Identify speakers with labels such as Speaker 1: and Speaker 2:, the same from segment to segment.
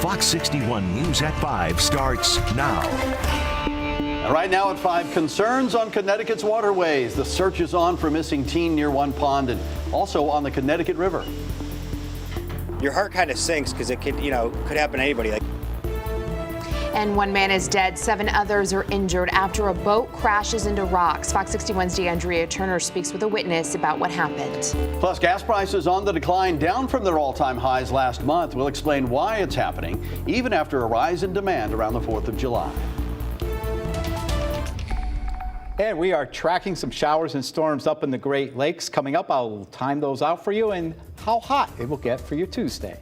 Speaker 1: Fox 61 News at 5 starts now.
Speaker 2: And right now at 5, concerns on Connecticut's waterways. The search is on for missing teen near one pond and also on the Connecticut River.
Speaker 3: Your heart kind of sinks because it could happen to anybody.
Speaker 4: And one man is dead, 7 others are injured after a boat crashes into rocks. Fox 61's DeAndrea Turner speaks with a witness about what happened.
Speaker 2: Plus, gas prices on the decline, down from their all-time highs last month. We'll explain why it's happening, even after a rise in demand around the 4th of July.
Speaker 5: And we are tracking some showers and storms up in the Great Lakes. Coming up, I'll time those out for you and how hot it will get for your Tuesday.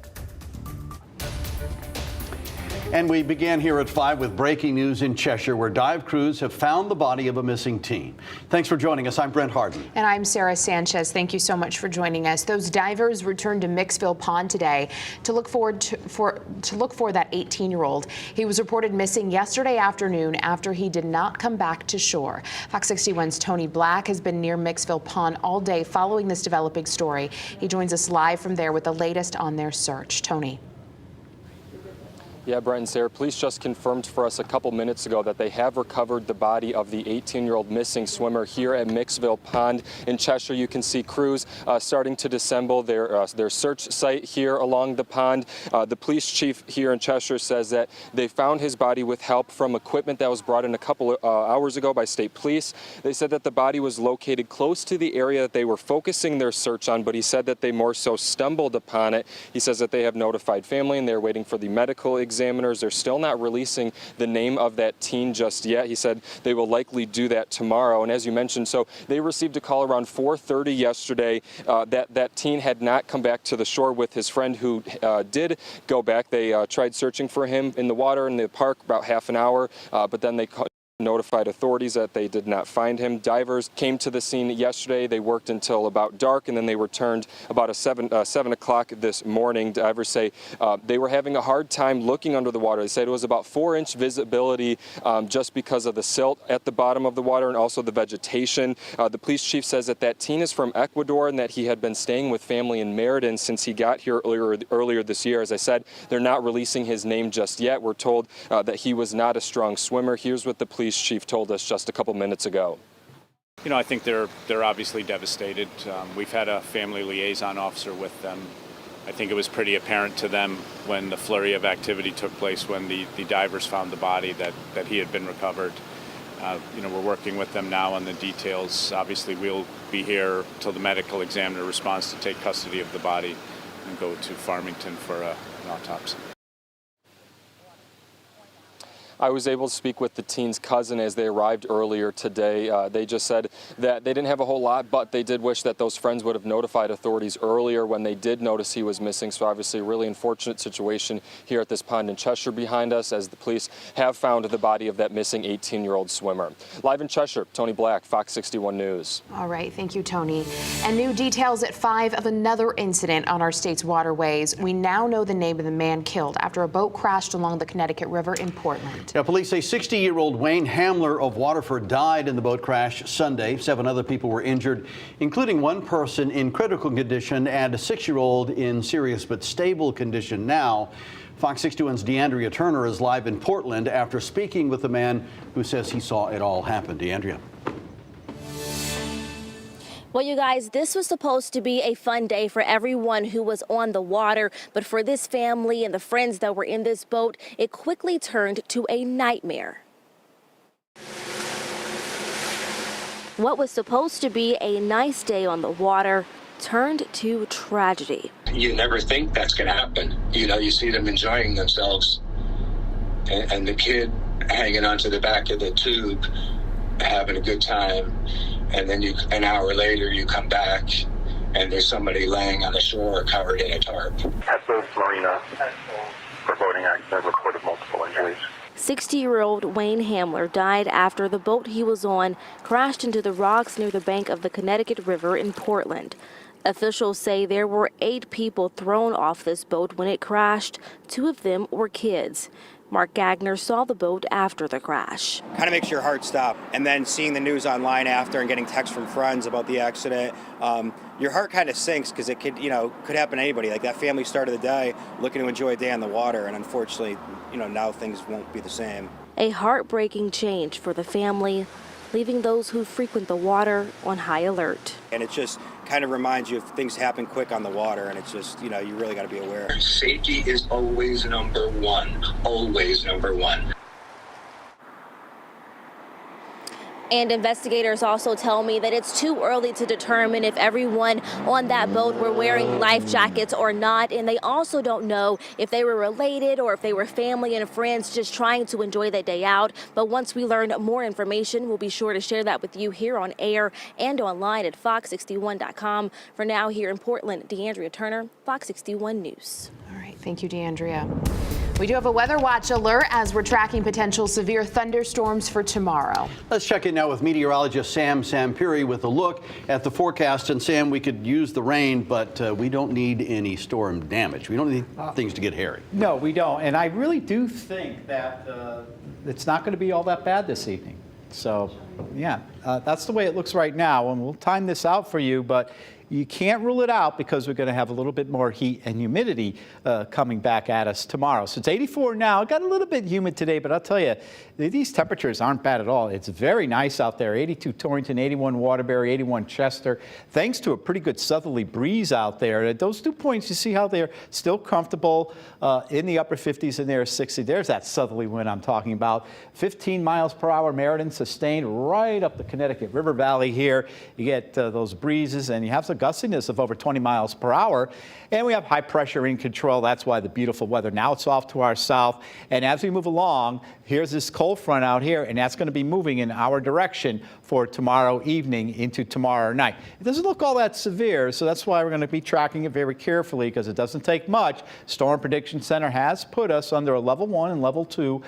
Speaker 2: And we began here at 5 with breaking news in Cheshire, where dive crews have found the body of a missing teen. Thanks for joining us. I'm Brent Harden.
Speaker 4: And I'm Sarah Sanchez. Thank you so much for joining us. Those divers returned to Mixville Pond today to look for that 18-year-old. He was reported missing yesterday afternoon after he did not come back to shore. Fox 61's Tony Black has been near Mixville Pond all day following this developing story. He joins us live from there with the latest on their search. Tony.
Speaker 6: Yeah, Brent and Sarah, police just confirmed for us a couple minutes ago that they have recovered the body of the 18-year-old missing swimmer here at Mixville Pond in Cheshire. You can see crews starting to disassemble their search site here along the pond. The police chief here in Cheshire says that they found his body with help from equipment that was brought in a couple of hours ago by state police. They said that the body was located close to the area that they were focusing their search on, but he said that they more so stumbled upon it. He says that they have notified family and they're waiting for the medical examiners. They're still not releasing the name of that teen just yet. He said they will likely do that tomorrow. And as you mentioned, so they received a call around 4:30 yesterday that teen had not come back to the shore with his friend who did go back. They tried searching for him in the water in the park about half an hour, but then they notified authorities that they did not find him. Divers came to the scene yesterday. They worked until about dark, and then they returned about 7 o'clock this morning. Divers say they were having a hard time looking under the water. They said it was about 4-inch visibility just because of the silt at the bottom of the water and also the vegetation. The police chief says that teen is from Ecuador and that he had been staying with family in Meriden since he got here earlier this year. As I said, they're not releasing his name just yet. We're told that he was not a strong swimmer. Here's what the police chief told us just a couple minutes ago.
Speaker 7: You know, I think they're obviously devastated. We've had a family liaison officer with them. I think it was pretty apparent to them when the flurry of activity took place, when the divers found the body, that he had been recovered. We're working with them now on the details. Obviously, we'll be here till the medical examiner responds to take custody of the body and go to Farmington for an autopsy.
Speaker 6: I was able to speak with the teen's cousin as they arrived earlier today. They just said that they didn't have a whole lot, but they did wish that those friends would have notified authorities earlier when they did notice he was missing. So obviously a really unfortunate situation here at this pond in Cheshire behind us, as the police have found the body of that missing 18-year-old swimmer. Live in Cheshire, Tony Black, Fox 61 News.
Speaker 4: All right, thank you, Tony. And new details at 5 of another incident on our state's waterways. We now know the name of the man killed after a boat crashed along the Connecticut River in Portland.
Speaker 2: Now, police say 60-year-old Wayne Hamler of Waterford died in the boat crash Sunday. 7 other people were injured, including one person in critical condition and a 6-year-old in serious but stable condition now. Fox 61's DeAndrea Turner is live in Portland after speaking with the man who says he saw it all happen. DeAndrea.
Speaker 8: Well, you guys, this was supposed to be a fun day for everyone who was on the water, but for this family and the friends that were in this boat, it quickly turned to a nightmare. What was supposed to be a nice day on the water turned to tragedy.
Speaker 9: You never think that's going to happen. You see them enjoying themselves, and the kid hanging onto the back of the tube, having a good time. And then an hour later, you come back, and there's somebody laying on the shore covered in a tarp.
Speaker 10: At the marina for boating accident reported multiple injuries.
Speaker 8: 60-year-old Wayne Hamler died after the boat he was on crashed into the rocks near the bank of the Connecticut River in Portland. Officials say there were 8 people thrown off this boat when it crashed. 2 of them were kids. Mark Gagner saw the boat after the crash.
Speaker 3: Kind of makes your heart stop. And then seeing the news online after and getting texts from friends about the accident, your heart kind of sinks because it could happen to anybody. Like that family started the day looking to enjoy a day on the water, and unfortunately, now things won't be the same.
Speaker 8: A heartbreaking change for the family, leaving those who frequent the water on high alert.
Speaker 3: And it just kind of reminds you if things happen quick on the water, and it's just, you really got to be aware.
Speaker 9: Safety is always number one, always number one.
Speaker 8: And investigators also tell me that it's too early to determine if everyone on that boat were wearing life jackets or not. And they also don't know if they were related or if they were family and friends just trying to enjoy their day out. But once we learn more information, we'll be sure to share that with you here on air and online at fox61.com. For now, here in Portland, DeAndrea Turner, Fox 61 News.
Speaker 4: All right. Thank you, DeAndrea. We do have a weather watch alert as we're tracking potential severe thunderstorms for tomorrow.
Speaker 2: Let's check in now with meteorologist Sam Sampiri with a look at the forecast. And Sam, we could use the rain, but we don't need any storm damage. We don't need things to get hairy.
Speaker 5: No, we don't. And I really do think that it's not going to be all that bad this evening. So, yeah, that's the way it looks right now. And we'll time this out for you, but you can't rule it out because we're going to have a little bit more heat and humidity coming back at us tomorrow. So it's 84 now. It got a little bit humid today, but I'll tell you, these temperatures aren't bad at all. It's very nice out there. 82 Torrington, 81 Waterbury, 81 Chester. Thanks to a pretty good southerly breeze out there. At those 2 points, you see how they're still comfortable in the upper 50s and there 60. There's that southerly wind I'm talking about. 15 miles per hour Meriden sustained right up the Connecticut River Valley here. You get those breezes and you have some gustiness of over 20 miles per hour. And we have high pressure in control. That's why the beautiful weather. Now it's off to our south. And as we move along, here's this cold front out here, and that's going to be moving in our direction for tomorrow evening into tomorrow night. It doesn't look all that severe, so that's why we're going to be tracking it very carefully because it doesn't take much. Storm Prediction Center has put us under a level 1 and level 2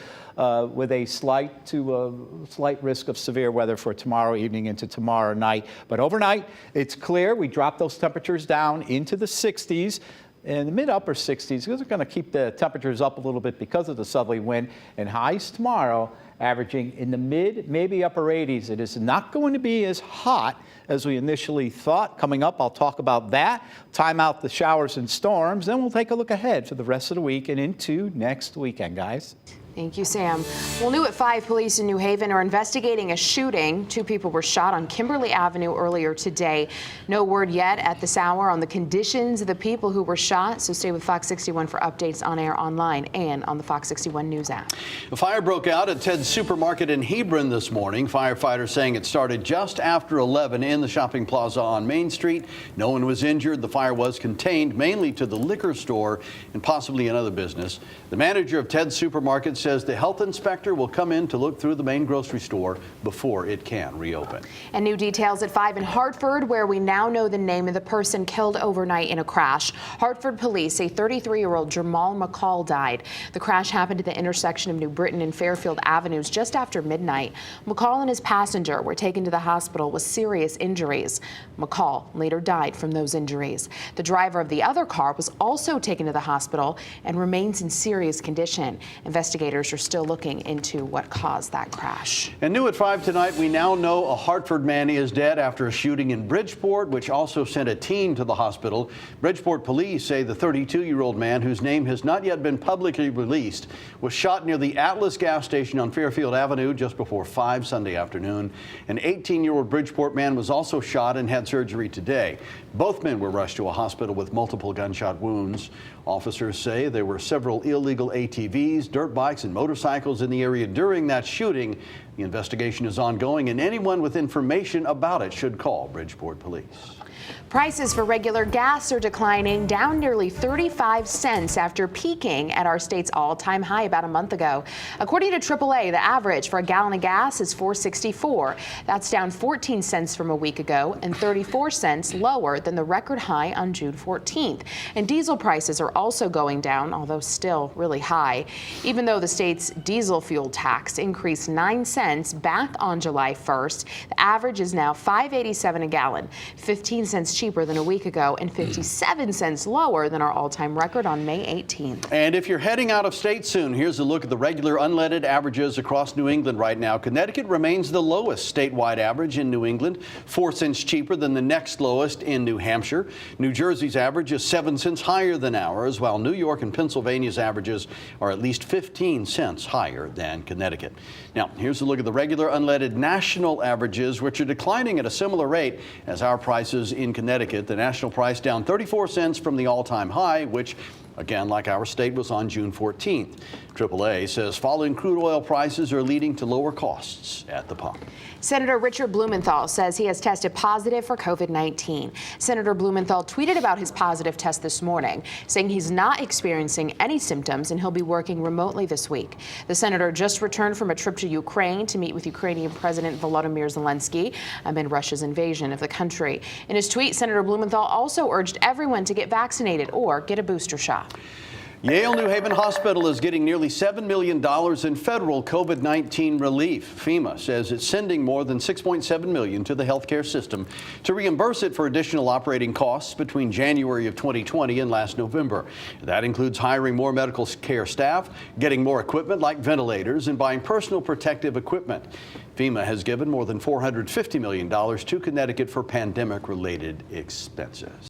Speaker 5: with a slight risk of severe weather for tomorrow evening into tomorrow night. But overnight, it's clear. We drop those temperatures down into the 60s. In the mid-upper 60s, because we're going to keep the temperatures up a little bit because of the southerly wind, and highs tomorrow averaging in the mid, maybe upper 80s. It is not going to be as hot as we initially thought. Coming up, I'll talk about that, time out the showers and storms, then we'll take a look ahead for the rest of the week and into next weekend, guys.
Speaker 4: Thank you, Sam. Well, new at 5, police in New Haven are investigating a shooting. 2 people were shot on Kimberly Avenue earlier today. No word yet at this hour on the conditions of the people who were shot, so stay with Fox 61 for updates on air, online, and on the Fox 61 News app.
Speaker 2: A fire broke out at Ted's Supermarket in Hebron this morning. Firefighters saying it started just after 11 in the shopping plaza on Main Street. No one was injured. The fire was contained mainly to the liquor store and possibly another business. The manager of Ted's Supermarket says the health inspector will come in to look through the main grocery store before it can reopen.
Speaker 4: And new details at 5 in Hartford, where we now know the name of the person killed overnight in a crash. Hartford police say 33-year-old Jamal McCall died. The crash happened at the intersection of New Britain and Fairfield Avenues just after midnight. McCall and his passenger were taken to the hospital with serious injuries. McCall later died from those injuries. The driver of the other car was also taken to the hospital and remains in serious condition. Investigators are still looking into what caused that crash.
Speaker 2: And new at 5 tonight, we now know a Hartford man is dead after a shooting in Bridgeport, which also sent a teen to the hospital. Bridgeport police say the 32-year-old man, whose name has not yet been publicly released, was shot near the Atlas gas station on Fairfield Avenue just before 5 Sunday afternoon. An 18-year-old Bridgeport man was also shot and had surgery today. Both men were rushed to a hospital with multiple gunshot wounds. Officers say there were several illegal ATVs, dirt bikes, and motorcycles in the area during that shooting. The investigation is ongoing, and anyone with information about it should call Bridgeport Police.
Speaker 4: Prices for regular gas are declining, down nearly 35 cents after peaking at our state's all-time high about a month ago. According to AAA, the average for a gallon of gas is $4.64. That's down 14 cents from a week ago and 34 cents lower than the record high on June 14th. And diesel prices are also going down, although still really high. Even though the state's diesel fuel tax increased 9 cents cents back on July 1st. The average is now $5.87 a gallon, 15 cents cheaper than a week ago and 57 cents lower than our all-time record on May 18th.
Speaker 2: And if you're heading out of state soon, here's a look at the regular unleaded averages across New England right now. Connecticut remains the lowest statewide average in New England, 4 cents cheaper than the next lowest in New Hampshire. New Jersey's average is 7 cents higher than ours, while New York and Pennsylvania's averages are at least 15 cents higher than Connecticut. Now, here's a look at the regular unleaded national averages, which are declining at a similar rate as our prices in Connecticut. The national price down 34 cents from the all-time high, which, again, like our state, was on June 14th. AAA says falling crude oil prices are leading to lower costs at the pump.
Speaker 4: Senator Richard Blumenthal says he has tested positive for COVID-19. Senator Blumenthal tweeted about his positive test this morning, saying he's not experiencing any symptoms and he'll be working remotely this week. The senator just returned from a trip to Ukraine to meet with Ukrainian President Volodymyr Zelensky amid Russia's invasion of the country. In his tweet, Senator Blumenthal also urged everyone to get vaccinated or get a booster shot.
Speaker 2: Yale New Haven Hospital is getting nearly $7 million in federal COVID-19 relief. FEMA says it's sending more than $6.7 million to the healthcare system to reimburse it for additional operating costs between January of 2020 and last November. That includes hiring more medical care staff, getting more equipment like ventilators, and buying personal protective equipment. FEMA has given more than $450 million to Connecticut for pandemic-related expenses.